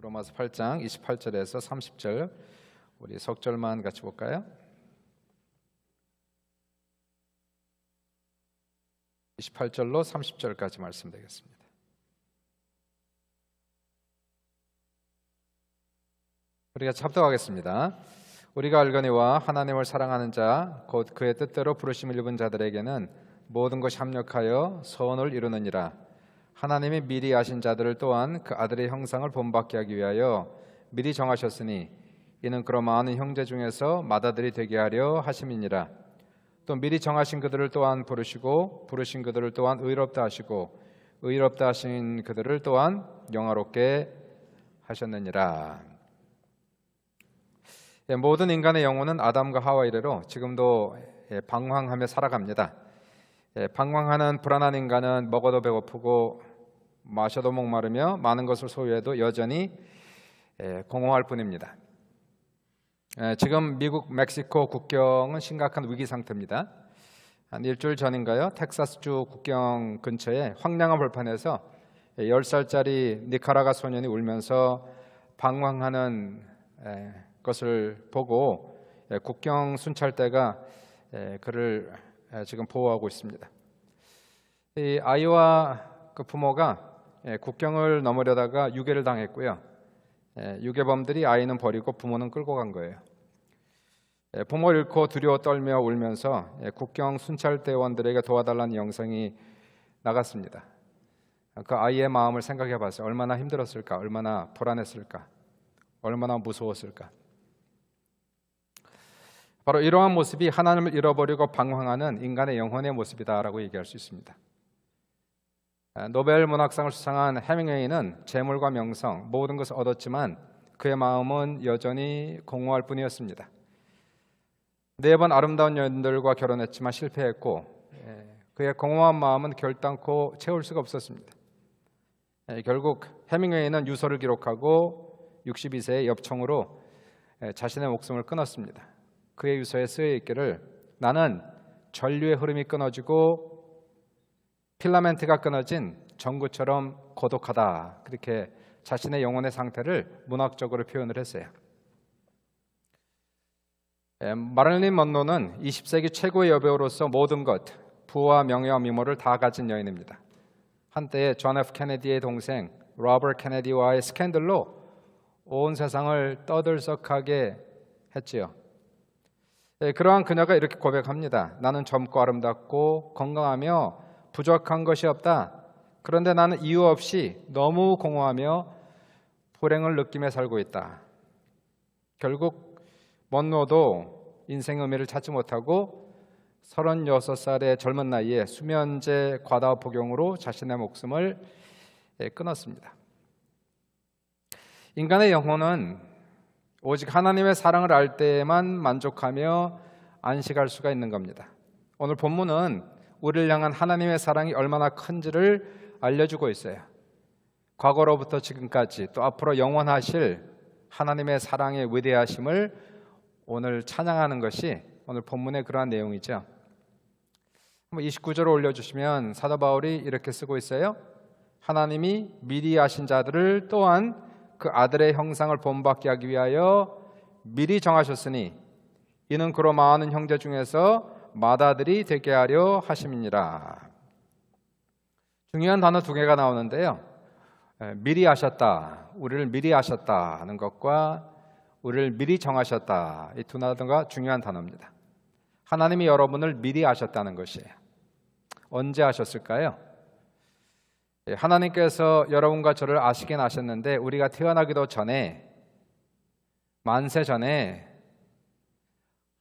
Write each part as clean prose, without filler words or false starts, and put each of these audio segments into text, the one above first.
로마서 8장 28절에서 30절 우리 석절만 같이 볼까요? 28절로 30절까지 말씀드리겠습니다. 우리가 합독하겠습니다. 우리가 알거니와 하나님을 사랑하는 자 곧 그의 뜻대로 부르심을 입은 자들에게는 모든 것이 합력하여 선을 이루느니라. 하나님이 미리 아신 자들을 또한 그 아들의 형상을 본받게 하기 위하여 미리 정하셨으니 이는 그러마하는 형제 중에서 맏아들이 되게 하려 하심이니라. 또 미리 정하신 그들을 또한 부르시고 부르신 그들을 또한 의롭다 하시고 의롭다 하신 그들을 또한 영화롭게 하셨느니라. 모든 인간의 영혼은 아담과 하와 이래로 지금도 방황하며 살아갑니다. 방황하는 불안한 인간은 먹어도 배고프고 마셔도 목마르며 많은 것을 소유해도 여전히 공허할 뿐입니다. 지금 미국 멕시코 국경은 심각한 위기 상태입니다. 한 일주일 전인가요? 텍사스주 국경 근처에 황량한 벌판에서 10살짜리 니카라과 소년이 울면서 방황하는 것을 보고 국경 순찰대가 그를 지금 보호하고 있습니다. 이 아이와 그 부모가 국경을 넘으려다가 유괴를 당했고요. 유괴범들이 아이는 버리고 부모는 끌고 간 거예요. 부모를 잃고 두려워 떨며 울면서 국경 순찰대원들에게 도와달라는 영상이 나갔습니다. 그 아이의 마음을 생각해 봤어요. 얼마나 힘들었을까, 얼마나 불안했을까, 얼마나 무서웠을까. 바로 이러한 모습이 하나님을 잃어버리고 방황하는 인간의 영혼의 모습이다라고 얘기할 수 있습니다. 노벨 문학상을 수상한 해밍웨이는 재물과 명성 모든 것을 얻었지만 그의 마음은 여전히 공허할 뿐이었습니다. 4번 아름다운 여인들과 결혼했지만 실패했고 그의 공허한 마음은 결단코 채울 수가 없었습니다. 결국 해밍웨이는 유서를 기록하고 62세의 엽총으로 자신의 목숨을 끊었습니다. 그의 유서에 쓰여 있기를 나는 전류의 흐름이 끊어지고 필라멘트가 끊어진 전구처럼 고독하다. 그렇게 자신의 영혼의 상태를 문학적으로 표현을 했어요. 마릴린 먼로는 20세기 최고의 여배우로서 모든 것, 부와 명예와 미모를 다 가진 여인입니다. 한때 존 F 케네디의 동생 로버트 케네디와의 스캔들로 온 세상을 떠들썩하게 했지요. 그러한 그녀가 이렇게 고백합니다. 나는 젊고 아름답고 건강하며 부족한 것이 없다. 그런데 나는 이유 없이 너무 공허하며 불행을 느끼며 살고 있다. 결국 먼로도 인생의 의미를 찾지 못하고 36살의 젊은 나이에 수면제 과다 복용으로 자신의 목숨을 끊었습니다. 인간의 영혼은 오직 하나님의 사랑을 알 때에만 만족하며 안식할 수가 있는 겁니다. 오늘 본문은 우리를 향한 하나님의 사랑이 얼마나 큰지를 알려주고 있어요. 과거로부터 지금까지 또 앞으로 영원하실 하나님의 사랑의 위대하심을 오늘 찬양하는 것이 오늘 본문의 그러한 내용이죠. 29절을 올려주시면 사도 바울이 이렇게 쓰고 있어요. 하나님이 미리 아신 자들을 또한 그 아들의 형상을 본받게 하기 위하여 미리 정하셨으니 이는 그로 많은 형제 중에서 맏아들이 되게 하려 하심이니라. 중요한 단어 2개가 나오는데요. 미리 아셨다, 우리를 미리 아셨다 하는 것과 우리를 미리 정하셨다, 이 2 단어가 중요한 단어입니다. 하나님이 여러분을 미리 아셨다는 것이에요. 언제 아셨을까요? 하나님께서 여러분과 저를 아시긴 아셨는데 우리가 태어나기도 전에, 만세 전에,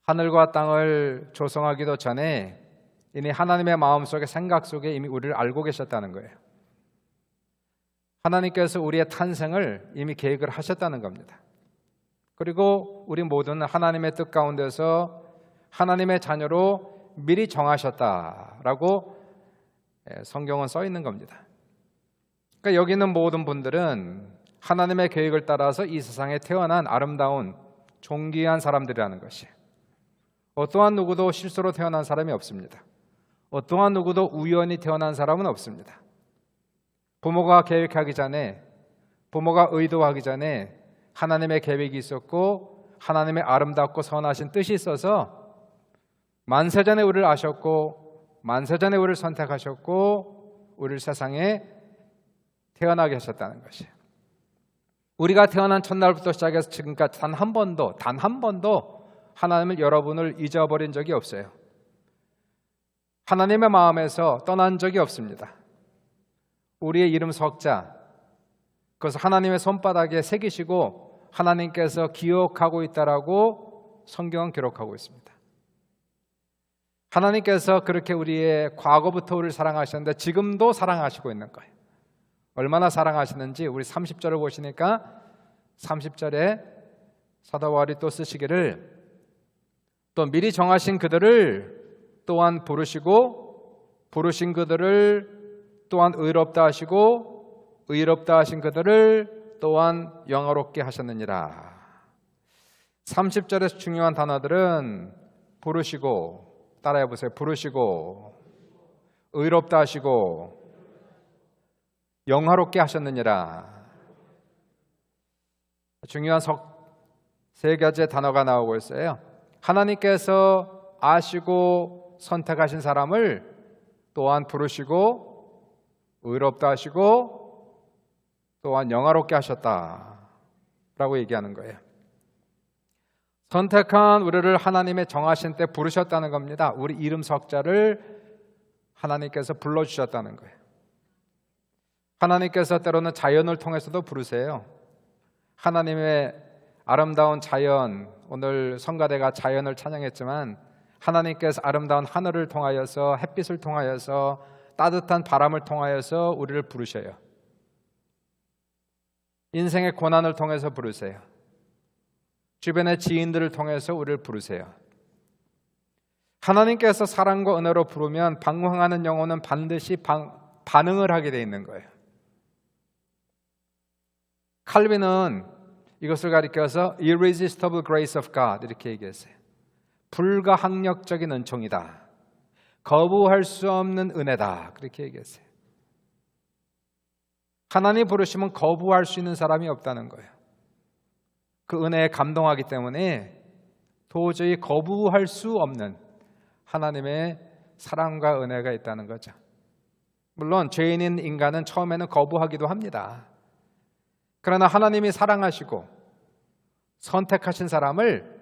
하늘과 땅을 조성하기도 전에 이미 하나님의 마음속에 생각 속에 이미 우리를 알고 계셨다는 거예요. 하나님께서 우리의 탄생을 이미 계획을 하셨다는 겁니다. 그리고 우리 모두는 하나님의 뜻 가운데서 하나님의 자녀로 미리 정하셨다라고 성경은 써 있는 겁니다. 그러니까 여기 있는 모든 분들은 하나님의 계획을 따라서 이 세상에 태어난 아름다운 존귀한 사람들이라는 것이에요. 어떠한 누구도 실수로 태어난 사람이 없습니다. 어떠한 누구도 우연히 태어난 사람은 없습니다. 부모가 계획하기 전에 부모가 의도하기 전에 하나님의 계획이 있었고 하나님의 아름답고 선하신 뜻이 있어서 만세전에 우리를 아셨고 만세전에 우리를 선택하셨고 우리를 세상에 태어나게 하셨다는 것이에요. 우리가 태어난 첫날부터 시작해서 지금까지 단 한 번도 하나님을 여러분을 잊어버린 적이 없어요. 하나님의 마음에서 떠난 적이 없습니다. 우리의 이름 석자, 그것을 하나님의 손바닥에 새기시고 하나님께서 기억하고 있다라고 성경은 기록하고 있습니다. 하나님께서 그렇게 우리의 과거부터 우리를 사랑하셨는데 지금도 사랑하시고 있는 거예요. 얼마나 사랑하시는지 우리 30절을 보시니까 30절에 사도 바울이 또 쓰시기를 또 미리 정하신 그들을 또한 부르시고 부르신 그들을 또한 의롭다 하시고 의롭다 하신 그들을 또한 영화롭게 하셨느니라. 30절에서 중요한 단어들은 부르시고, 따라해 보세요. 부르시고 의롭다 하시고 영화롭게 하셨느니라. 중요한 세 가지의 단어가 나오고 있어요. 하나님께서 아시고 선택하신 사람을 또한 부르시고 의롭다 하시고 또한 영화롭게 하셨다라고 얘기하는 거예요. 선택한 우리를 하나님의 정하신 때 부르셨다는 겁니다. 우리 이름 석자를 하나님께서 불러주셨다는 거예요. 하나님께서 때로는 자연을 통해서도 부르세요. 하나님의 아름다운 자연, 오늘 성가대가 자연을 찬양했지만 하나님께서 아름다운 하늘을 통하여서 햇빛을 통하여서 따뜻한 바람을 통하여서 우리를 부르셔요. 인생의 고난을 통해서 부르세요. 주변의 지인들을 통해서 우리를 부르세요. 하나님께서 사랑과 은혜로 부르면 방황하는 영혼은 반드시 반응을 하게 되어 있는 거예요. 칼빈은 이것을 가리켜서 irresistible grace of God 이렇게 얘기했어요. 불가항력적인 은총이다. 거부할 수 없는 은혜다. 그렇게 얘기했어요. 하나님 부르시면 거부할 수 있는 사람이 없다는 거예요. 그 은혜에 감동하기 때문에 도저히 거부할 수 없는 하나님의 사랑과 은혜가 있다는 거죠. 물론 죄인인 인간은 처음에는 거부하기도 합니다. 그러나 하나님이 사랑하시고 선택하신 사람을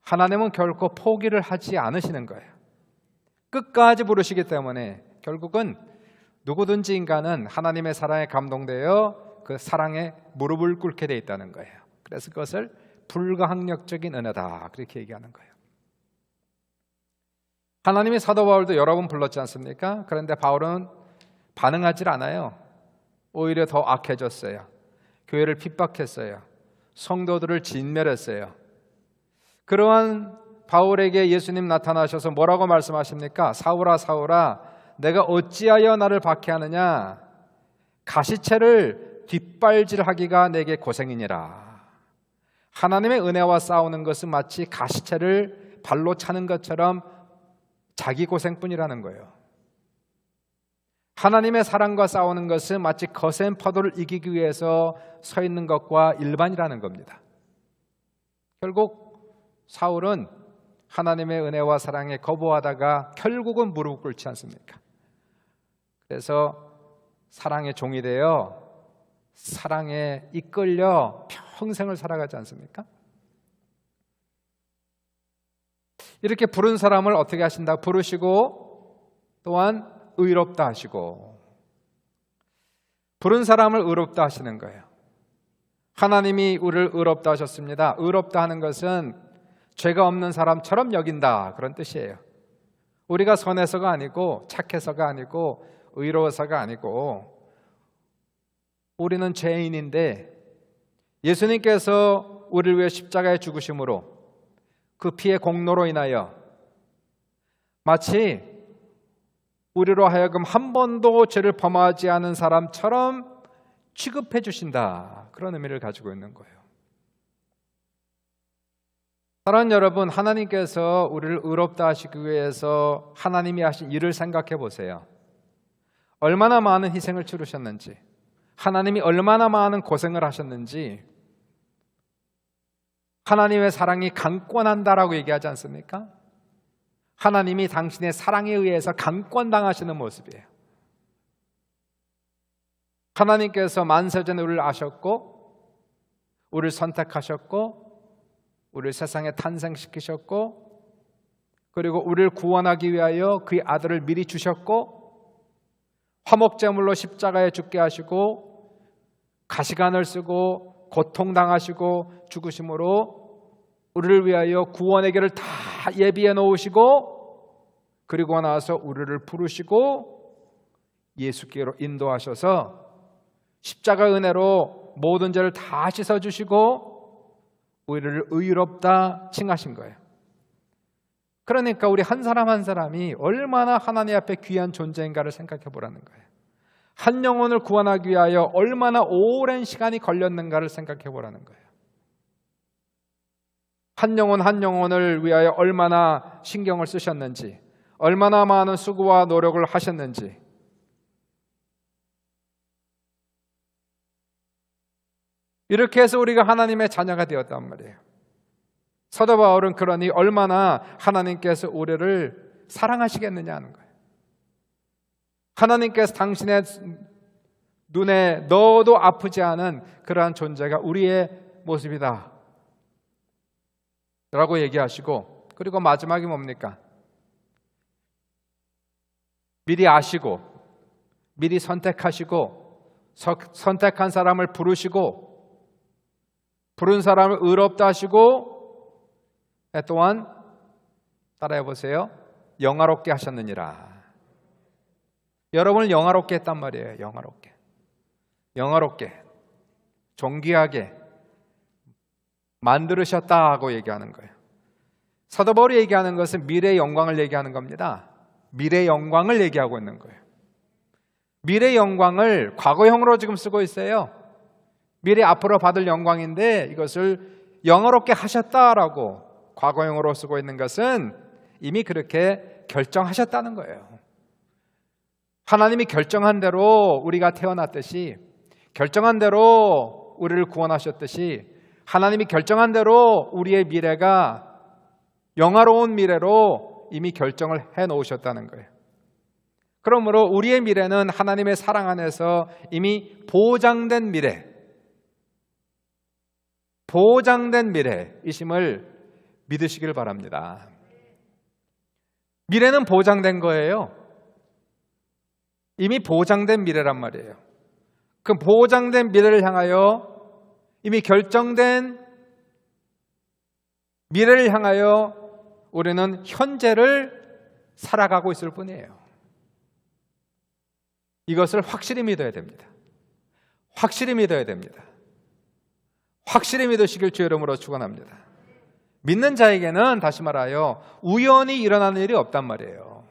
하나님은 결코 포기를 하지 않으시는 거예요. 끝까지 부르시기 때문에 결국은 누구든지 인간은 하나님의 사랑에 감동되어 그 사랑에 무릎을 꿇게 돼 있다는 거예요. 그래서 그것을 불가항력적인 은혜다 그렇게 얘기하는 거예요. 하나님이 사도 바울도 여러 번 불렀지 않습니까? 그런데 바울은 반응하지 않아요. 오히려 더 악해졌어요. 교회를 핍박했어요. 성도들을 진멸했어요. 그러한 바울에게 예수님 나타나셔서 뭐라고 말씀하십니까? 사울아 사울아 내가 어찌하여 나를 박해하느냐? 가시채를 뒷발질하기가 내게 고생이니라. 하나님의 은혜와 싸우는 것은 마치 가시채를 발로 차는 것처럼 자기 고생뿐이라는 거예요. 하나님의 사랑과 싸우는 것은 마치 거센 파도를 이기기 위해서 서 있는 것과 일반이라는 겁니다. 결국 사울은 하나님의 은혜와 사랑에 거부하다가 결국은 무릎 꿇지 않습니까? 그래서 사랑의 종이 되어 사랑에 이끌려 평생을 살아가지 않습니까? 이렇게 부른 사람을 어떻게 하신다? 부르시고 또한 의롭다 하시고 부른 사람을 의롭다 하시는 거예요. 하나님이 우리를 의롭다 하셨습니다. 의롭다 하는 것은 죄가 없는 사람처럼 여긴다 그런 뜻이에요. 우리가 선해서가 아니고 착해서가 아니고 의로워서가 아니고 우리는 죄인인데 예수님께서 우리를 위해 십자가에 죽으심으로 그 피의 공로로 인하여 마치 우리로 하여금 한 번도 죄를 범하지 않은 사람처럼 취급해 주신다. 그런 의미를 가지고 있는 거예요. 사랑하는 여러분, 하나님께서 우리를 의롭다 하시기 위해서 하나님이 하신 일을 생각해 보세요. 얼마나 많은 희생을 치르셨는지, 하나님이 얼마나 많은 고생을 하셨는지 하나님의 사랑이 강권한다라고 얘기하지 않습니까? 하나님이 당신의 사랑에 의해서 강권당하시는 모습이에요. 하나님께서 만세전에 우리를 아셨고 우리를 선택하셨고 우리를 세상에 탄생시키셨고 그리고 우리를 구원하기 위하여 그의 아들을 미리 주셨고 화목제물로 십자가에 죽게 하시고 가시관을 쓰고 고통당하시고 죽으심으로 우리를 위하여 구원의 길을 다 예비해 놓으시고 그리고 나서 우리를 부르시고 예수께로 인도하셔서 십자가 은혜로 모든 죄를 다 씻어주시고 우리를 의롭다 칭하신 거예요. 그러니까 우리 한 사람 한 사람이 얼마나 하나님 앞에 귀한 존재인가를 생각해 보라는 거예요. 한 영혼을 구원하기 위하여 얼마나 오랜 시간이 걸렸는가를 생각해 보라는 거예요. 한 영혼 한 영혼을 위하여 얼마나 신경을 쓰셨는지, 얼마나 많은 수고와 노력을 하셨는지. 이렇게 해서 우리가 하나님의 자녀가 되었단 말이에요. 사도 바울은 그러니 얼마나 하나님께서 우리를 사랑하시겠느냐 하는 거예요. 하나님께서 당신의 눈에 넣어도 아프지 않은 그러한 존재가 우리의 모습이다 라고 얘기하시고, 그리고 마지막이 뭡니까? 미리 아시고 미리 선택하시고 선택한 사람을 부르시고 부른 사람을 의롭다 하시고 또한 따라해 보세요. 영화롭게 하셨느니라. 여러분을 영화롭게 했단 말이에요. 영화롭게 존귀하게 만들으셨다고 얘기하는 거예요. 사도 바울이 얘기하는 것은 미래의 영광을 얘기하는 겁니다. 미래의 영광을 얘기하고 있는 거예요. 미래의 영광을 과거형으로 지금 쓰고 있어요. 미래 앞으로 받을 영광인데 이것을 영화롭게 하셨다라고 과거형으로 쓰고 있는 것은 이미 그렇게 결정하셨다는 거예요. 하나님이 결정한 대로 우리가 태어났듯이, 결정한 대로 우리를 구원하셨듯이, 하나님이 결정한 대로 우리의 미래가 영화로운 미래로 이미 결정을 해놓으셨다는 거예요. 그러므로 우리의 미래는 하나님의 사랑 안에서 이미 보장된 미래이심을 믿으시길 바랍니다. 미래는 보장된 거예요. 이미 보장된 미래란 말이에요. 그 보장된 미래를 향하여, 이미 결정된 미래를 향하여 우리는 현재를 살아가고 있을 뿐이에요. 이것을 확실히 믿어야 됩니다. 확실히 믿어야 됩니다. 확실히 믿으시길 주의 이름으로 축원합니다. 믿는 자에게는 다시 말하여 우연히 일어나는 일이 없단 말이에요.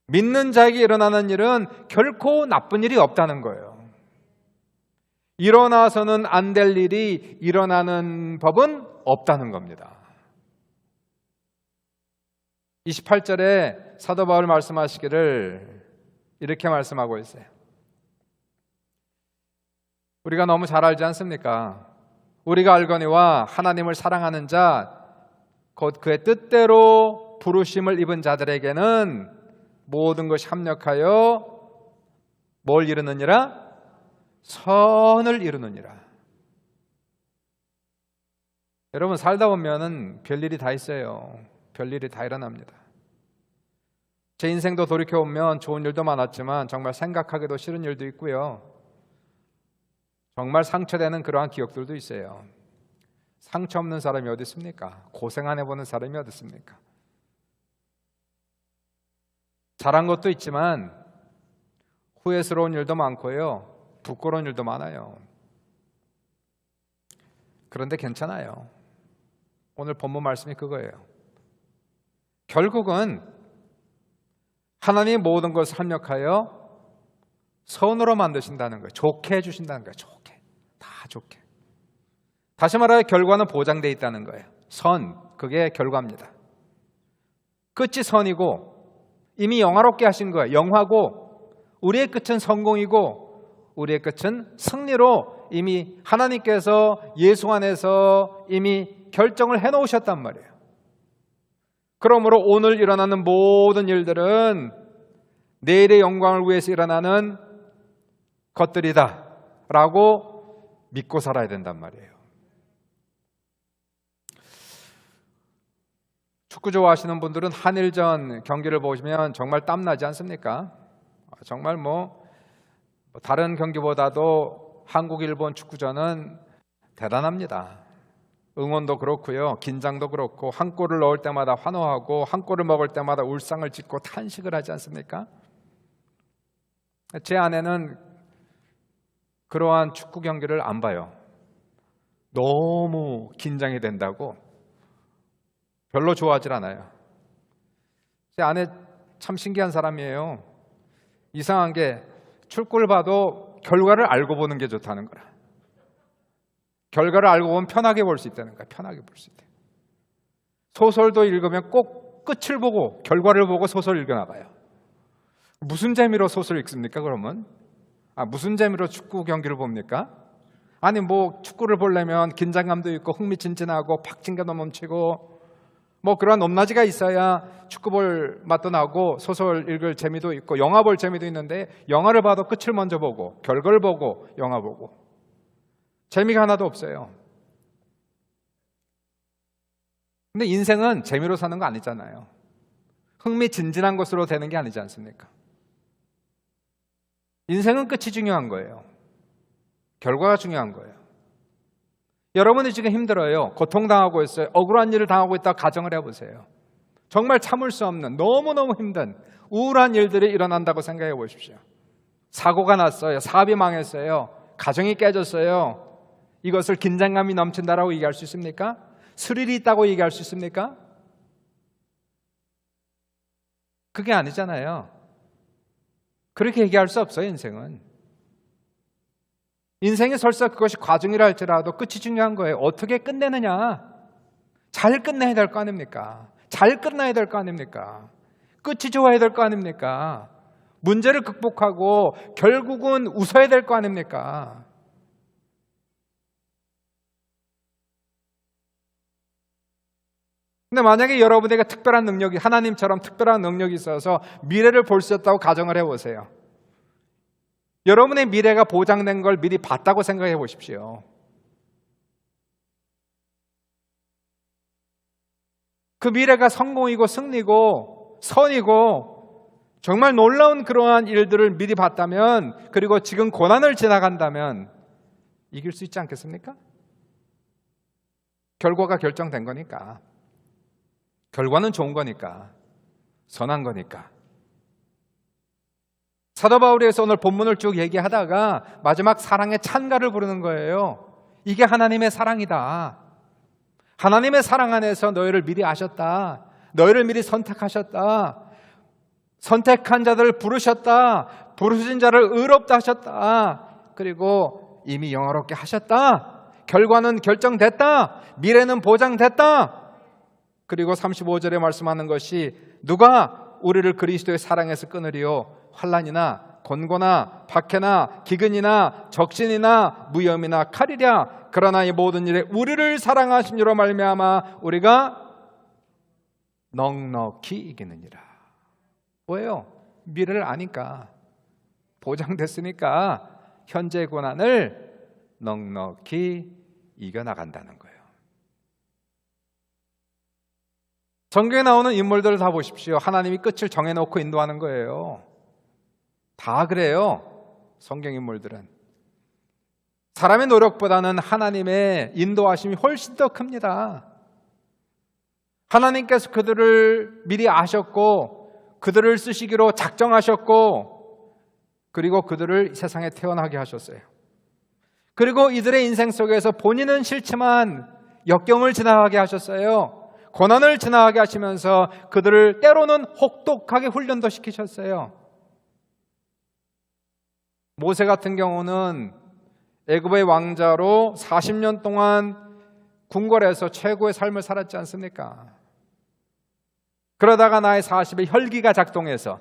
믿는 자에게 일어나는 일은 결코 나쁜 일이 없다는 거예요. 일어나서는 안 될 일이 일어나는 법은 없다는 겁니다. 28절에 사도 바울 말씀하시기를 이렇게 말씀하고 있어요. 우리가 너무 잘 알지 않습니까? 우리가 알거니와 하나님을 사랑하는 자 곧 그의 뜻대로 부르심을 입은 자들에게는 모든 것이 합력하여 뭘 이루느니라? 선을 이루느니라. 여러분 살다 보면은 별일이 다 있어요. 별일이 다 일어납니다. 제 인생도 돌이켜보면 좋은 일도 많았지만 정말 생각하기도 싫은 일도 있고요. 정말 상처되는 그러한 기억들도 있어요. 상처 없는 사람이 어디 있습니까? 고생 안 해보는 사람이 어디 있습니까? 잘한 것도 있지만 후회스러운 일도 많고요. 부끄러운 일도 많아요. 그런데 괜찮아요. 오늘 본문 말씀이 그거예요. 결국은 하나님이 모든 것을 합력하여 선으로 만드신다는 거예요. 좋게 해주신다는 거예요. 좋게. 다 좋게. 다시 말하여 결과는 보장되어 있다는 거예요. 선, 그게 결과입니다. 끝이 선이고 이미 영화롭게 하신 거예요. 영화고 우리의 끝은 성공이고 우리의 끝은 승리로 이미 하나님께서 예수 안에서 이미 결정을 해놓으셨단 말이에요. 그러므로 오늘 일어나는 모든 일들은 내일의 영광을 위해서 일어나는 것들이다 라고 믿고 살아야 된단 말이에요. 축구 좋아하시는 분들은 한일전 경기를 보시면 정말 땀나지 않습니까? 정말 다른 경기보다도 한국, 일본 축구전은 대단합니다. 응원도 그렇고요, 긴장도 그렇고, 한 골을 넣을 때마다 환호하고 한 골을 먹을 때마다 울상을 짓고 탄식을 하지 않습니까? 제 아내는 그러한 축구 경기를 안 봐요. 너무 긴장이 된다고 별로 좋아하질 않아요. 제 아내 참 신기한 사람이에요. 이상한 게 축구를 봐도 결과를 알고 보는 게 좋다는 거라. 결과를 알고 보면 편하게 볼 수 있다는 거야. 편하게 볼 수 있대. 소설도 읽으면 꼭 끝을 보고 결과를 보고 소설 읽어나가요. 무슨 재미로 소설 읽습니까 그러면? 무슨 재미로 축구 경기를 봅니까? 아니 축구를 보려면 긴장감도 있고 흥미진진하고 박진감도 넘치고 그런 높낮이가 있어야 축구 볼 맛도 나고 소설 읽을 재미도 있고 영화 볼 재미도 있는데, 영화를 봐도 끝을 먼저 보고 결과를 보고 영화 보고 재미가 하나도 없어요. 근데 인생은 재미로 사는 거 아니잖아요. 흥미진진한 것으로 되는 게 아니지 않습니까? 인생은 끝이 중요한 거예요. 결과가 중요한 거예요. 여러분이 지금 힘들어요. 고통당하고 있어요. 억울한 일을 당하고 있다고 가정을 해보세요. 정말 참을 수 없는 너무너무 힘든 우울한 일들이 일어난다고 생각해 보십시오. 사고가 났어요. 사업이 망했어요. 가정이 깨졌어요. 이것을 긴장감이 넘친다라고 얘기할 수 있습니까? 스릴이 있다고 얘기할 수 있습니까? 그게 아니잖아요. 그렇게 얘기할 수 없어요. 인생이 설사 그것이 과정이라 할지라도 끝이 중요한 거예요. 어떻게 끝내느냐. 잘 끝내야 될 거 아닙니까? 잘 끝나야 될 거 아닙니까? 끝이 좋아야 될 거 아닙니까? 문제를 극복하고 결국은 웃어야 될 거 아닙니까? 근데 만약에 여러분에게 특별한 능력이, 하나님처럼 특별한 능력이 있어서 미래를 볼 수 있다고 가정을 해보세요. 여러분의 미래가 보장된 걸 미리 봤다고 생각해 보십시오. 그 미래가 성공이고 승리고 선이고 정말 놀라운 그러한 일들을 미리 봤다면, 그리고 지금 고난을 지나간다면 이길 수 있지 않겠습니까? 결과가 결정된 거니까. 결과는 좋은 거니까. 선한 거니까. 사도 바울에서 오늘 본문을 쭉 얘기하다가 마지막 사랑의 찬가를 부르는 거예요. 이게 하나님의 사랑이다. 하나님의 사랑 안에서 너희를 미리 아셨다. 너희를 미리 선택하셨다. 선택한 자들을 부르셨다. 부르신 자를 의롭다 하셨다. 그리고 이미 영화롭게 하셨다. 결과는 결정됐다. 미래는 보장됐다. 그리고 35절에 말씀하는 것이, 누가 우리를 그리스도의 사랑에서 끊으리요? 환난이나 곤고나 박해나 기근이나 적신이나 무염이나 칼이랴. 그러나 이 모든 일에 우리를 사랑하신 이로 말미암아 우리가 넉넉히 이기느니라. 뭐예요? 미래를 아니까, 보장됐으니까 현재 고난을 넉넉히 이겨나간다는 거예요. 성경에 나오는 인물들을 다 보십시오. 하나님이 끝을 정해놓고 인도하는 거예요. 다 그래요. 성경 인물들은 사람의 노력보다는 하나님의 인도하심이 훨씬 더 큽니다. 하나님께서 그들을 미리 아셨고 그들을 쓰시기로 작정하셨고, 그리고 그들을 세상에 태어나게 하셨어요. 그리고 이들의 인생 속에서 본인은 싫지만 역경을 지나가게 하셨어요. 고난을 지나가게 하시면서 그들을 때로는 혹독하게 훈련도 시키셨어요. 모세 같은 경우는 애굽의 왕자로 40년 동안 궁궐에서 최고의 삶을 살았지 않습니까? 그러다가 나이 40에 혈기가 작동해서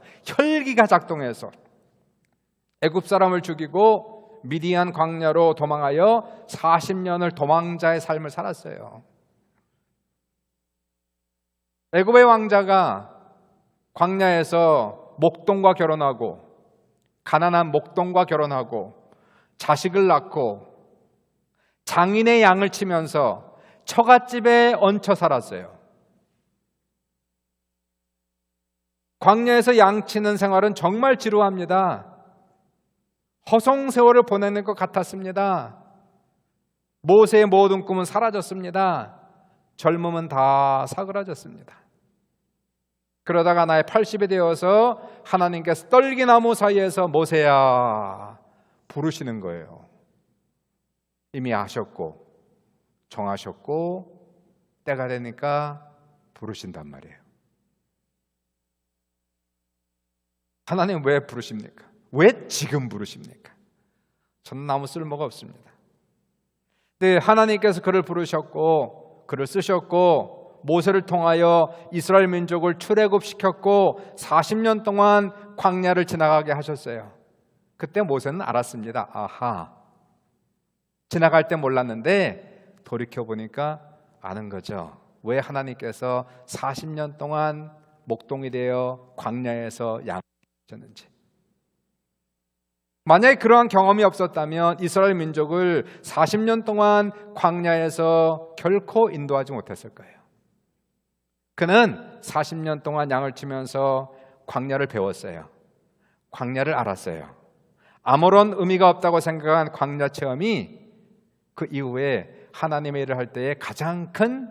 애굽 사람을 죽이고 미디안 광야로 도망하여 40년을 도망자의 삶을 살았어요. 애굽의 왕자가 광야에서 목동과 결혼하고 가난한 목동과 결혼하고 자식을 낳고 장인의 양을 치면서 처갓집에 얹혀 살았어요. 광야에서 양치는 생활은 정말 지루합니다. 허송세월을 보내는 것 같았습니다. 모세의 모든 꿈은 사라졌습니다. 젊음은 다 사그라졌습니다. 그러다가 나이 80이 되어서 하나님께서 떨기나무 사이에서 모세야 부르시는 거예요. 이미 아셨고 정하셨고 때가 되니까 부르신단 말이에요. 하나님 왜 부르십니까? 왜 지금 부르십니까? 저는 아무 쓸모가 없습니다. 네, 하나님께서 그를 부르셨고 그를 쓰셨고 모세를 통하여 이스라엘 민족을 출애굽시켰고 40년 동안 광야를 지나가게 하셨어요. 그때 모세는 알았습니다. 아하, 지나갈 때 몰랐는데 돌이켜보니까 아는 거죠. 왜 하나님께서 40년 동안 목동이 되어 광야에서 양하셨는지. 만약에 그러한 경험이 없었다면 이스라엘 민족을 40년 동안 광야에서 결코 인도하지 못했을 거예요. 그는 40년 동안 양을 치면서 광야를 배웠어요. 광야를 알았어요. 아무런 의미가 없다고 생각한 광야 체험이 그 이후에 하나님의 일을 할 때에 가장 큰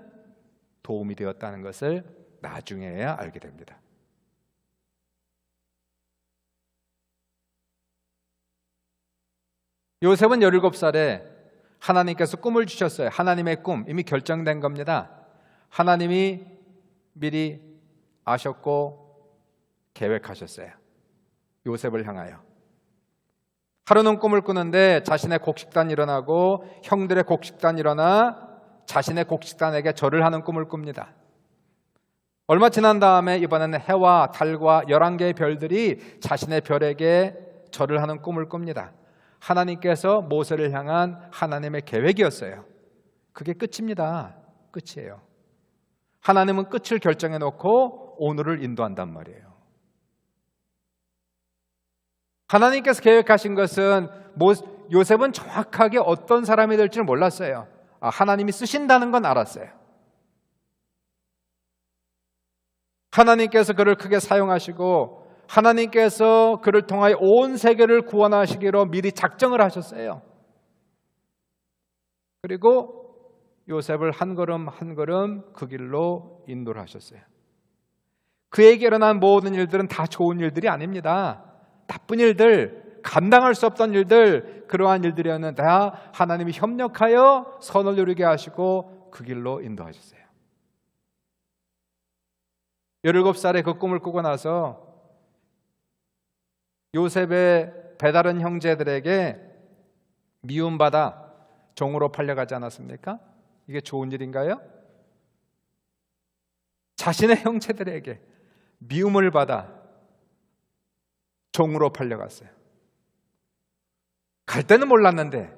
도움이 되었다는 것을 나중에야 알게 됩니다. 요셉은 17살에 하나님께서 꿈을 주셨어요. 하나님의 꿈, 이미 결정된 겁니다. 하나님이 미리 아셨고 계획하셨어요. 요셉을 향하여. 하루는 꿈을 꾸는데 자신의 곡식단이 일어나고 형들의 곡식단이 일어나 자신의 곡식단에게 절을 하는 꿈을 꿉니다. 얼마 지난 다음에 이번에는 해와 달과 11개의 별들이 자신의 별에게 절을 하는 꿈을 꿉니다. 하나님께서 모세를 향한 하나님의 계획이었어요. 그게 끝입니다. 끝이에요. 하나님은 끝을 결정해 놓고 오늘을 인도한단 말이에요. 하나님께서 계획하신 것은 요셉은 정확하게 어떤 사람이 될지를 몰랐어요. 하나님이 쓰신다는 건 알았어요. 하나님께서 그를 크게 사용하시고 하나님께서 그를 통하여 온 세계를 구원하시기로 미리 작정을 하셨어요. 그리고 요셉을 한 걸음 한 걸음 그 길로 인도를 하셨어요. 그에게 일어난 모든 일들은 다 좋은 일들이 아닙니다. 나쁜 일들, 감당할 수 없던 일들, 그러한 일들이었는데 다 하나님이 협력하여 선을 이루게 하시고 그 길로 인도하셨어요. 17살에 그 꿈을 꾸고 나서 요셉의 배다른 형제들에게 미움받아 종으로 팔려가지 않았습니까? 이게 좋은 일인가요? 자신의 형제들에게 미움을 받아 종으로 팔려갔어요. 갈 때는 몰랐는데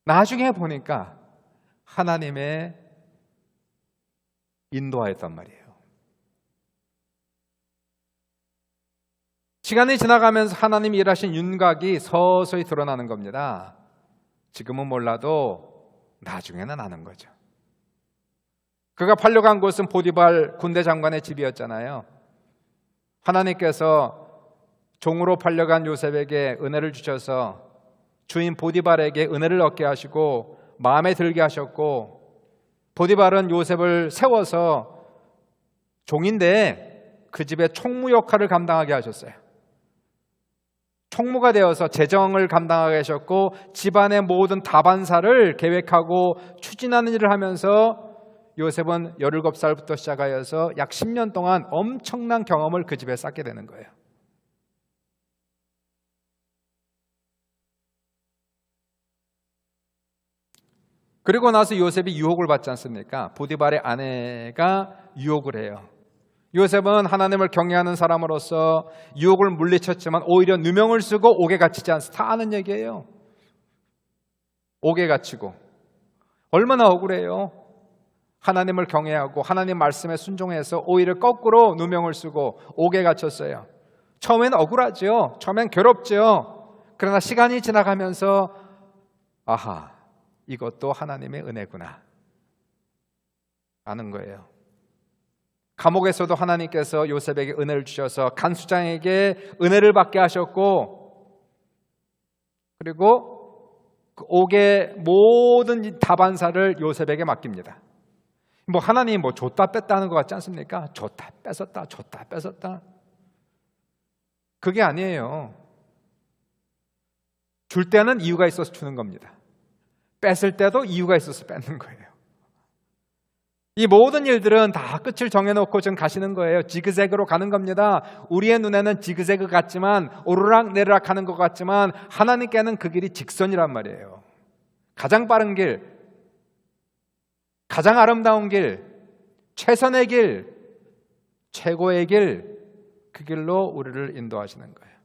나중에 보니까 하나님의 인도하였단 말이에요. 시간이 지나가면서 하나님이 일하신 윤곽이 서서히 드러나는 겁니다. 지금은 몰라도 나중에는 아는 거죠. 그가 팔려간 곳은 보디발 군대 장관의 집이었잖아요. 하나님께서 종으로 팔려간 요셉에게 은혜를 주셔서 주인 보디발에게 은혜를 얻게 하시고 마음에 들게 하셨고, 보디발은 요셉을 세워서 종인데 그 집의 총무 역할을 감당하게 하셨어요. 총무가 되어서 재정을 감당하게 하셨고 집안의 모든 다반사를 계획하고 추진하는 일을 하면서 요셉은 17살부터 시작하여서 약 10년 동안 엄청난 경험을 그 집에 쌓게 되는 거예요. 그리고 나서 요셉이 유혹을 받지 않습니까? 보디발의 아내가 유혹을 해요. 요셉은 하나님을 경외하는 사람으로서 유혹을 물리쳤지만 오히려 누명을 쓰고 옥에 갇히지 않습니다. 다 아는 얘기예요. 옥에 갇히고 얼마나 억울해요. 하나님을 경외하고 하나님 말씀에 순종해서 오히려 거꾸로 누명을 쓰고 옥에 갇혔어요. 처음엔 억울하죠. 처음엔 괴롭죠. 그러나 시간이 지나가면서 아하, 이것도 하나님의 은혜구나 아는 거예요. 감옥에서도 하나님께서 요셉에게 은혜를 주셔서 간수장에게 은혜를 받게 하셨고, 그리고 그 옥의 모든 다반사를 요셉에게 맡깁니다. 뭐 하나님 뭐 줬다 뺐다 하는 것 같지 않습니까? 줬다 뺏었다 줬다 뺏었다. 그게 아니에요. 줄 때는 이유가 있어서 주는 겁니다. 뺏을 때도 이유가 있어서 뺏는 거예요. 이 모든 일들은 다 끝을 정해놓고 지금 가시는 거예요. 지그재그로 가는 겁니다. 우리의 눈에는 지그재그 같지만, 오르락 내리락 하는 것 같지만 하나님께는 그 길이 직선이란 말이에요. 가장 빠른 길, 가장 아름다운 길, 최선의 길, 최고의 길, 그 길로 우리를 인도하시는 거예요.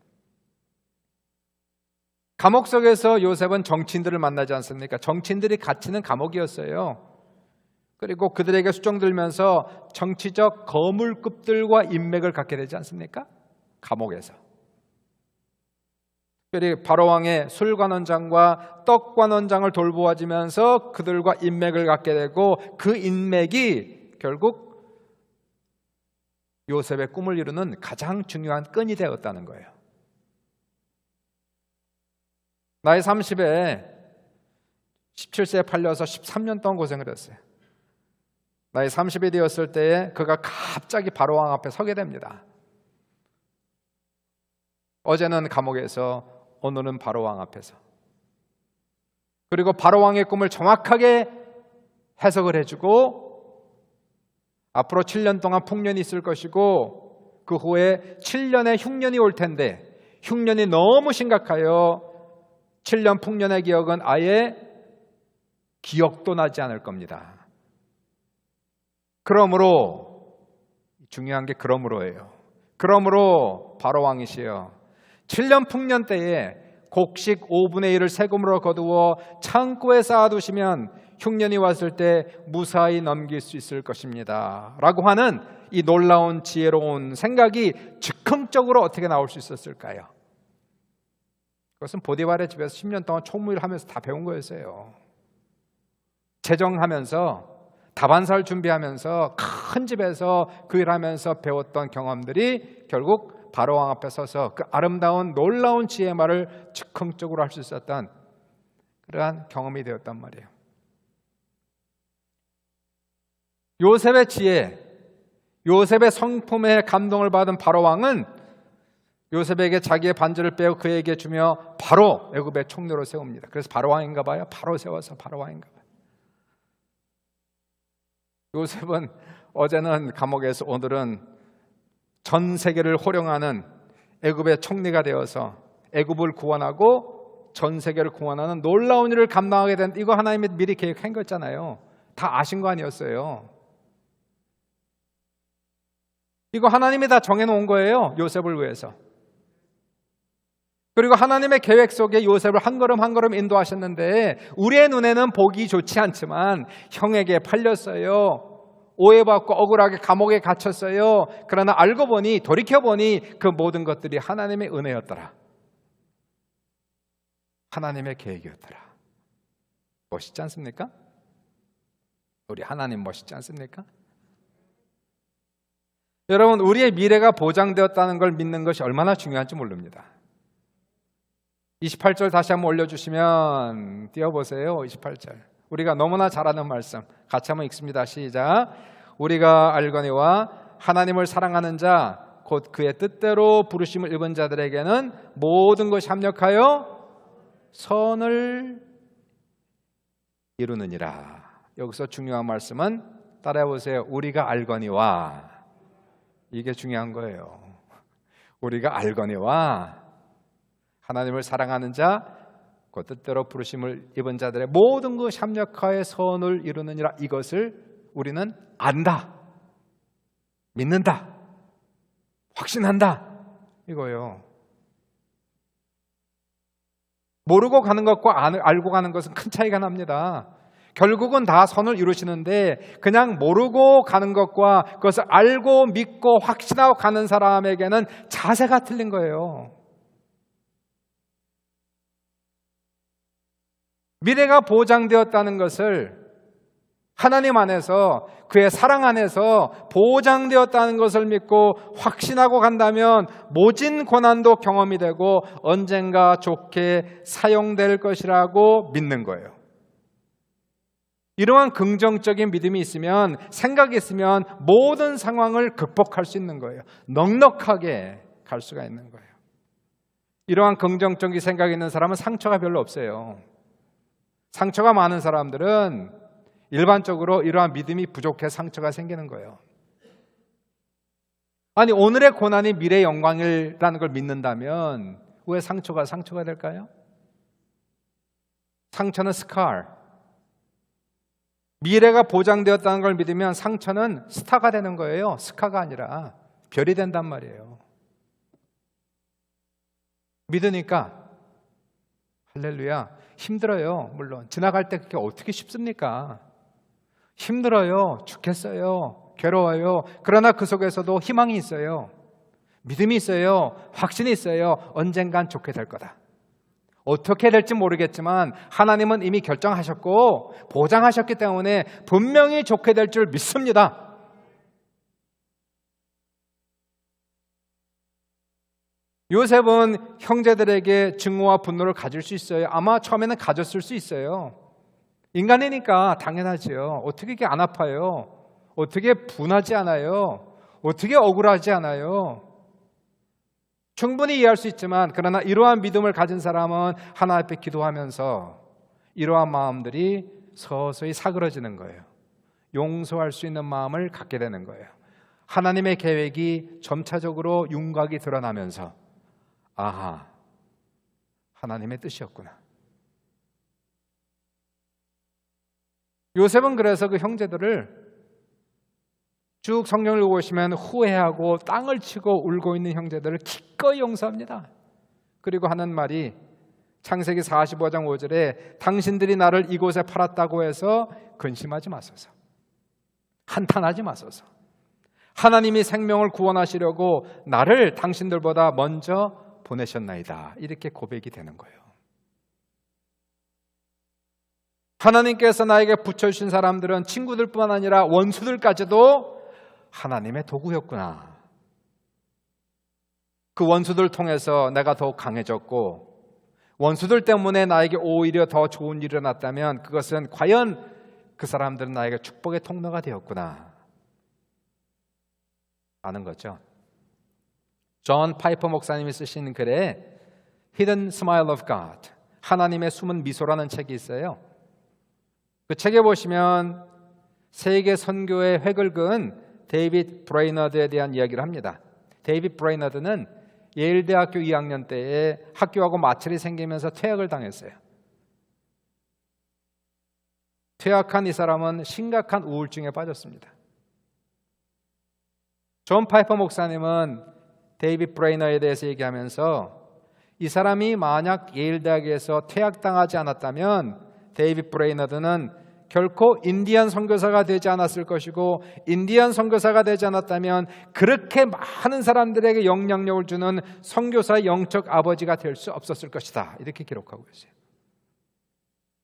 감옥 속에서 요셉은 정치인들을 만나지 않습니까? 정치인들이 갇히는 감옥이었어요. 그리고 그들에게 수종들면서 정치적 거물급들과 인맥을 갖게 되지 않습니까? 감옥에서. 특별히 바로왕의 술관원장과 떡관원장을 돌보아주면서 그들과 인맥을 갖게 되고, 그 인맥이 결국 요셉의 꿈을 이루는 가장 중요한 끈이 되었다는 거예요. 나이 30에 17세에 팔려서 13년 동안 고생을 했어요. 나이 30이 되었을 때에 그가 갑자기 바로왕 앞에 서게 됩니다. 어제는 감옥에서, 오늘은 바로왕 앞에서. 그리고 바로왕의 꿈을 정확하게 해석을 해주고, 앞으로 7년 동안 풍년이 있을 것이고 그 후에 7년의 흉년이 올 텐데, 흉년이 너무 심각하여 7년 풍년의 기억은 아예 기억도 나지 않을 겁니다. 그러므로, 중요한 게 그러므로예요. 그러므로 바로왕이시여, 7년 풍년 때에 곡식 5분의 1을 세금으로 거두어 창고에 쌓아두시면 흉년이 왔을 때 무사히 넘길 수 있을 것입니다 라고 하는 이 놀라운 지혜로운 생각이 즉흥적으로 어떻게 나올 수 있었을까요? 그것은 보디발의 집에서 10년 동안 총무일 하면서 다 배운 거였어요. 재정하면서, 다반사를 준비하면서, 큰 집에서 그 일하면서 배웠던 경험들이 결국 바로왕 앞에 서서 그 아름다운 놀라운 지혜의 말을 즉흥적으로 할 수 있었던 그러한 경험이 되었단 말이에요. 요셉의 지혜, 요셉의 성품에 감동을 받은 바로왕은 요셉에게 자기의 반지를 빼어 그에게 주며 바로 애굽의 총리로 세웁니다. 그래서 바로왕인가 봐요. 바로 세워서 바로왕인가 봐요. 요셉은 어제는 감옥에서, 오늘은 전 세계를 호령하는 애굽의 총리가 되어서 애굽을 구원하고 전 세계를 구원하는 놀라운 일을 감당하게 된, 이거 하나님이 미리 계획한 거였잖아요. 다 아신 거 아니었어요. 이거 하나님이 다 정해놓은 거예요. 요셉을 위해서. 그리고 하나님의 계획 속에 요셉을 한 걸음 한 걸음 인도하셨는데, 우리의 눈에는 보기 좋지 않지만 형에게 팔렸어요. 오해받고 억울하게 감옥에 갇혔어요. 그러나 알고 보니, 돌이켜보니 그 모든 것들이 하나님의 은혜였더라. 하나님의 계획이었더라. 멋있지 않습니까? 우리 하나님 멋있지 않습니까? 여러분, 우리의 미래가 보장되었다는 걸 믿는 것이 얼마나 중요한지 모릅니다. 28절 다시 한번 올려주시면, 띄워보세요. 28절. 우리가 너무나 잘 아는 말씀 같이 한번 읽습니다. 시작. 우리가 알거니와 하나님을 사랑하는 자 곧 그의 뜻대로 부르심을 입은 자들에게는 모든 것이 합력하여 선을 이루느니라. 여기서 중요한 말씀은 따라해보세요. 우리가 알거니와. 이게 중요한 거예요. 우리가 알거니와 하나님을 사랑하는 자 그 뜻대로 부르심을 입은 자들의 모든 것이 합력하여 선을 이루느니라. 이것을 우리는 안다. 믿는다, 확신한다, 이거예요. 모르고 가는 것과 알고 가는 것은 큰 차이가 납니다. 결국은 다 선을 이루시는데 그냥 모르고 가는 것과 그것을 알고 믿고 확신하고 가는 사람에게는 자세가 틀린 거예요. 미래가 보장되었다는 것을 하나님 안에서, 그의 사랑 안에서 보장되었다는 것을 믿고 확신하고 간다면 모진 고난도 경험이 되고 언젠가 좋게 사용될 것이라고 믿는 거예요. 이러한 긍정적인 믿음이 있으면, 생각이 있으면 모든 상황을 극복할 수 있는 거예요. 넉넉하게 갈 수가 있는 거예요. 이러한 긍정적인 생각이 있는 사람은 상처가 별로 없어요. 상처가 많은 사람들은 일반적으로 이러한 믿음이 부족해 상처가 생기는 거예요. 아니, 오늘의 고난이 미래의 영광이라는 걸 믿는다면 왜 상처가 될까요? 상처는 스칼, 미래가 보장되었다는 걸 믿으면 상처는 스타가 되는 거예요. 스카가 아니라 별이 된단 말이에요. 믿으니까 할렐루야. 힘들어요. 물론 지나갈 때 그게 어떻게 쉽습니까? 힘들어요. 죽겠어요. 괴로워요. 그러나 그 속에서도 희망이 있어요. 믿음이 있어요. 확신이 있어요. 언젠간 좋게 될 거다. 어떻게 될지 모르겠지만 하나님은 이미 결정하셨고 보장하셨기 때문에 분명히 좋게 될 줄 믿습니다. 요셉은 형제들에게 증오와 분노를 가질 수 있어요. 아마 처음에는 가졌을 수 있어요. 인간이니까 당연하지요. 어떻게 이게 안 아파요? 어떻게 분하지 않아요? 어떻게 억울하지 않아요? 충분히 이해할 수 있지만, 그러나 이러한 믿음을 가진 사람은 하나님 앞에 기도하면서 이러한 마음들이 서서히 사그러지는 거예요. 용서할 수 있는 마음을 갖게 되는 거예요. 하나님의 계획이 점차적으로 윤곽이 드러나면서 아하, 하나님의 뜻이었구나. 요셉은 그래서 그 형제들을 쭉 성경을 읽어보시면 후회하고 땅을 치고 울고 있는 형제들을 기꺼이 용서합니다. 그리고 하는 말이 창세기 45장 5절에 당신들이 나를 이곳에 팔았다고 해서 근심하지 마소서, 한탄하지 마소서. 하나님이 생명을 구원하시려고 나를 당신들보다 먼저 보내셨나이다. 이렇게 고백이 되는 거예요. 하나님께서 나에게 붙여주신 사람들은 친구들뿐만 아니라 원수들까지도 하나님의 도구였구나. 그 원수들 통해서 내가 더욱 강해졌고, 원수들 때문에 나에게 오히려 더 좋은 일이 일어났다면 그것은 과연 그 사람들은 나에게 축복의 통로가 되었구나 아는 거죠. 존 파이퍼 목사님이 쓰신 글에 Hidden Smile of God, 하나님의 숨은 미소라는 책이 있어요. 그 책에 보시면 세계 선교의 획을 그은 데이빗 브레이너드에 대한 이야기를 합니다. 데이빗 브레이너드는 예일대학교 2학년 때에 학교하고 마찰이 생기면서 퇴학을 당했어요. 퇴학한 이 사람은 심각한 우울증에 빠졌습니다. 존 파이퍼 목사님은 데이빗 브레이너에 대해서 얘기하면서 이 사람이 만약 예일대학에서 퇴학당하지 않았다면 데이빗 브레이너드는 결코 인디안 선교사가 되지 않았을 것이고, 인디안 선교사가 되지 않았다면 그렇게 많은 사람들에게 영향력을 주는 선교사의 영적 아버지가 될 수 없었을 것이다. 이렇게 기록하고 있어요.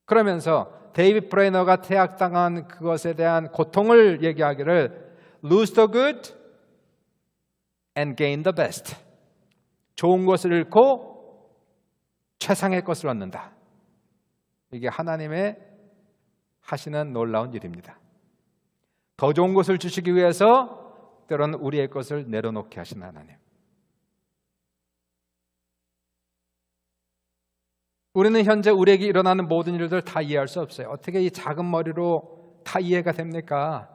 그러면서 데이빗 브레이너가 퇴학당한 그것에 대한 고통을 얘기하기를 lose the good and gain the best. 좋은 것을 잃고 최상의 것을 얻는다. 이게 하나님의 하시는 놀라운 일입니다. 더 좋은 것을 주시기 위해서 때로는 우리의 것을 내려놓게 하신 하나님. 우리는 현재 우리에게 일어나는 모든 일들 다 이해할 수 없어요. 어떻게 이 작은 머리로 다 이해가 됩니까?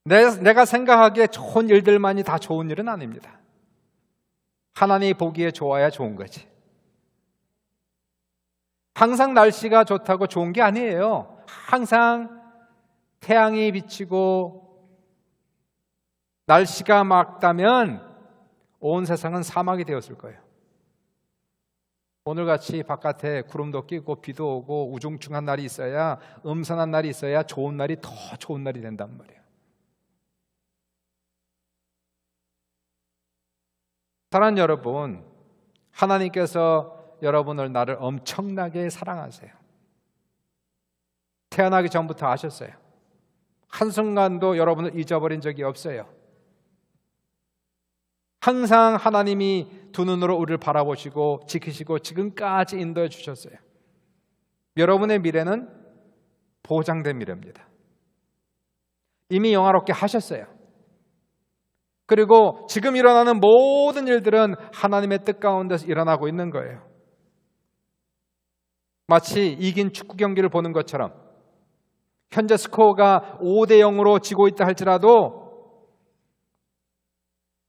내가 생각하기에 좋은 일들만이 다 좋은 일은 아닙니다. 하나님이 보기에 좋아야 좋은 거지. 항상 날씨가 좋다고 좋은 게 아니에요. 항상 태양이 비치고 날씨가 맑다면 온 세상은 사막이 되었을 거예요. 오늘같이 바깥에 구름도 끼고 비도 오고 우중충한 날이 있어야, 음산한 날이 있어야 좋은 날이 더 좋은 날이 된단 말이에요. 사랑하는 여러분, 하나님께서 여러분을, 나를 엄청나게 사랑하세요. 태어나기 전부터 아셨어요. 한순간도 여러분을 잊어버린 적이 없어요. 항상 하나님이 두 눈으로 우리를 바라보시고 지키시고 지금까지 인도해 주셨어요. 여러분의 미래는 보장된 미래입니다. 이미 영화롭게 하셨어요. 그리고 지금 일어나는 모든 일들은 하나님의 뜻 가운데서 일어나고 있는 거예요. 마치 이긴 축구 경기를 보는 것처럼 현재 스코어가 5대0으로 지고 있다 할지라도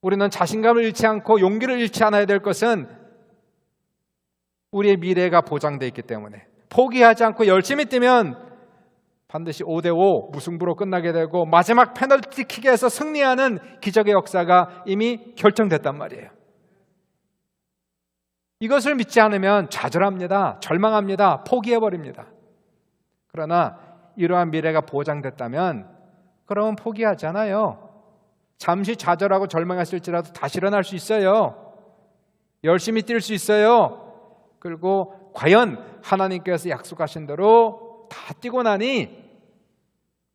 우리는 자신감을 잃지 않고 용기를 잃지 않아야 될 것은 우리의 미래가 보장되어 있기 때문에 포기하지 않고 열심히 뛰면 반드시 5대5 무승부로 끝나게 되고 마지막 페널티킥에서 승리하는 기적의 역사가 이미 결정됐단 말이에요. 이것을 믿지 않으면 좌절합니다. 절망합니다. 포기해버립니다. 그러나 이러한 미래가 보장됐다면 그러면 포기하잖아요. 잠시 좌절하고 절망했을지라도 다시 일어날 수 있어요. 열심히 뛸 수 있어요. 그리고 과연 하나님께서 약속하신 대로 다 뛰고 나니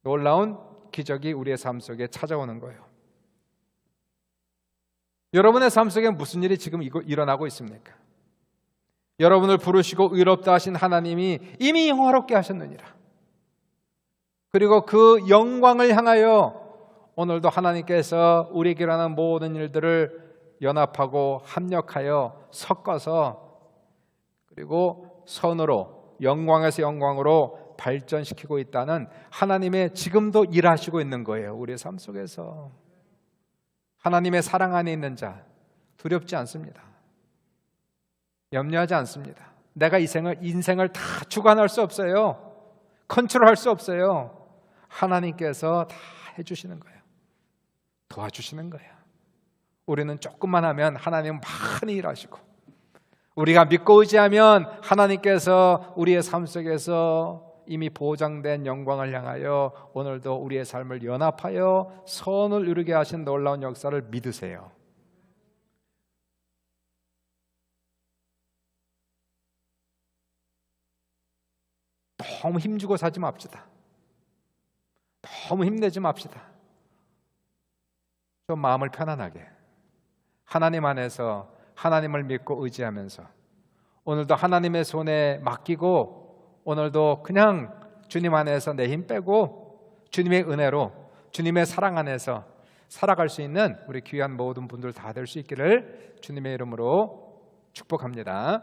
놀라운 기적이 우리의 삶 속에 찾아오는 거예요. 여러분의 삶 속에 무슨 일이 지금 일어나고 있습니까? 여러분을 부르시고 의롭다 하신 하나님이 이미 영화롭게 하셨느니라. 그리고 그 영광을 향하여 오늘도 하나님께서 우리에게 일어나는 모든 일들을 연합하고 합력하여 섞어서 그리고 선으로 영광에서 영광으로 발전시키고 있다는 하나님의 지금도 일하시고 있는 거예요. 우리의 삶 속에서. 하나님의 사랑 안에 있는 자 두렵지 않습니다. 염려하지 않습니다. 내가 인생을 다 주관할 수 없어요. 컨트롤할 수 없어요. 하나님께서 다 해주시는 거예요. 도와주시는 거예요. 우리는 조금만 하면 하나님은 많이 일하시고 우리가 믿고 의지하면 하나님께서 우리의 삶 속에서 이미 보장된 영광을 향하여 오늘도 우리의 삶을 연합하여 선을 이루게 하신 놀라운 역사를 믿으세요. 너무 힘주고 사지 맙시다. 너무 힘내지 맙시다. 좀 마음을 편안하게 하나님 안에서 하나님을 믿고 의지하면서 오늘도 하나님의 손에 맡기고 오늘도 그냥 주님 안에서 내 힘 빼고 주님의 은혜로 주님의 사랑 안에서 살아갈 수 있는 우리 귀한 모든 분들 다 될 수 있기를 주님의 이름으로 축복합니다.